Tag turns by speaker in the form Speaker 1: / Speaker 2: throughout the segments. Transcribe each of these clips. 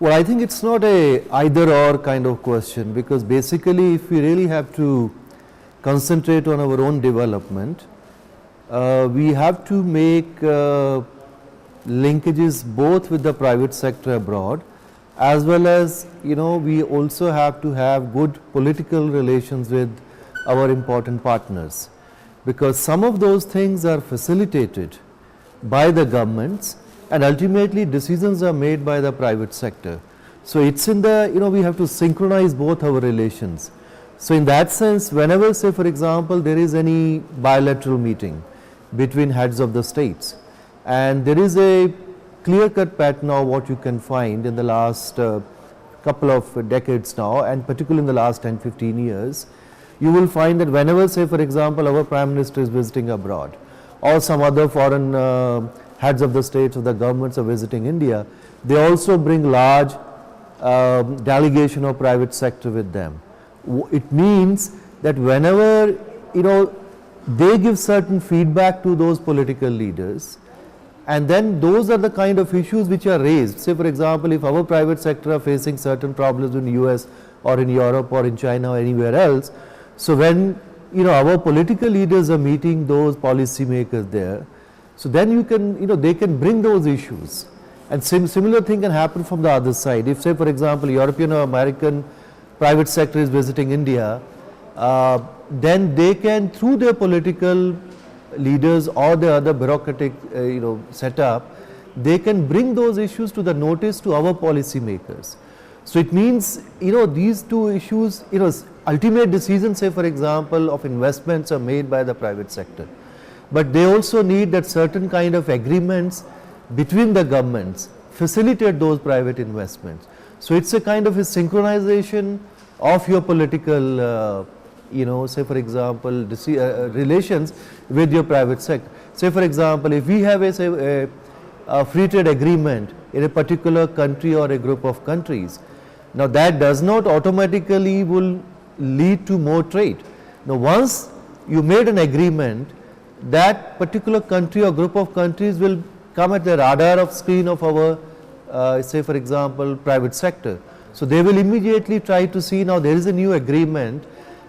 Speaker 1: Well, I think it's not a either or kind of question, because basically if we really have to concentrate on our own development, we have to make linkages both with the private sector abroad, as well as, we also have to have good political relations with our important partners, because some of those things are facilitated by the governments and ultimately decisions are made by the private sector. So it's in the, we have to synchronize both our relations. So in that sense, whenever, say for example, there is any bilateral meeting between heads of the states, and there is a clear-cut pattern of what you can find in the last couple of decades now, and particularly in the last 10-15 years, you will find that whenever, say for example, our Prime Minister is visiting abroad, or some other foreign heads of the states or the governments are visiting India, they also bring large delegation of private sector with them. It means that whenever, they give certain feedback to those political leaders, and then those are the kind of issues which are raised. Say for example, if our private sector are facing certain problems in the US or in Europe or in China or anywhere else, so when our political leaders are meeting those policy makers there, so then you can, they can bring those issues. And similar thing can happen from the other side. If, say for example, European or American private sector is visiting India, then they can, through their political leaders or the other bureaucratic setup, they can bring those issues to the notice to our policy makers. So it means, these two issues, ultimate decisions, say for example, of investments are made by the private sector, but they also need that certain kind of agreements between the governments facilitate those private investments. So it's a kind of a synchronization of your political say for example, relations with your private sector. Say for example, if we have a free trade agreement in a particular country or a group of countries, now that does not automatically will lead to more trade. Now once you made an agreement, that particular country or group of countries will come at the radar of screen of our say for example private sector. So they will immediately try to see, now there is a new agreement,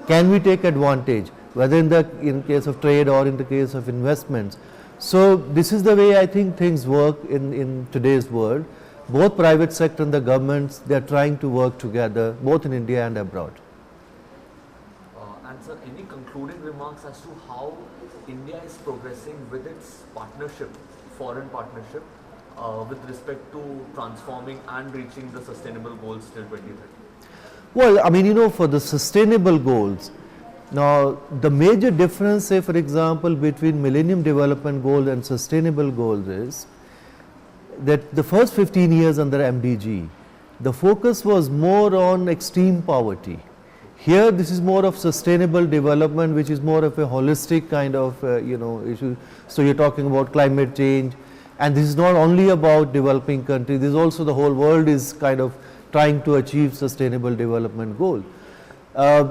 Speaker 1: can we take advantage, whether in case of trade or in the case of investments. So this is the way I think things work in today's world. Both private sector and the governments, they are trying to work together, both in India and abroad.
Speaker 2: And sir, any concluding remarks as to how India is progressing with its partnership, foreign partnership, with respect to transforming and reaching the sustainable goals till 2030?
Speaker 1: Well, I mean, for the sustainable goals, now the major difference, say for example, between Millennium Development Goals and sustainable goals is that the first 15 years under MDG, the focus was more on extreme poverty. Here this is more of sustainable development, which is more of a holistic kind of issue. So you're talking about climate change, and this is not only about developing countries, this is also the whole world is kind of trying to achieve sustainable development goal.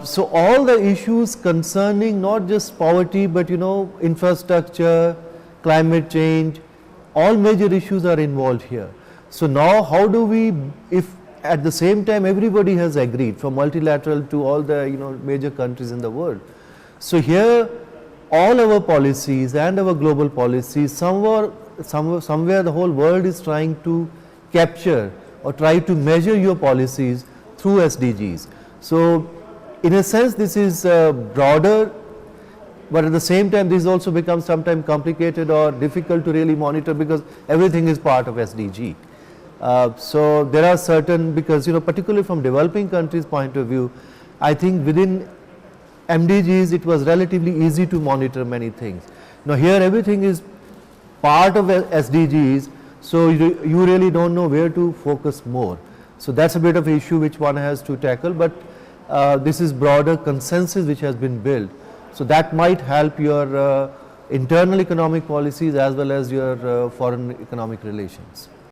Speaker 1: So all the issues concerning not just poverty, but infrastructure, climate change, all major issues are involved here. So now how do we, if at the same time everybody has agreed, from multilateral to all the major countries in the world. So here all our policies and our global policies, somewhere the whole world is trying to capture or try to measure your policies through SDGs. So in a sense this is broader, but at the same time this also becomes sometimes complicated or difficult to really monitor, because everything is part of SDG. So there are certain, because particularly from developing countries point of view, I think within MDGs it was relatively easy to monitor many things. Now here everything is part of SDGs, so you really don't know where to focus more. So that's a bit of an issue which one has to tackle, but this is broader consensus which has been built. So that might help your internal economic policies as well as your foreign economic relations.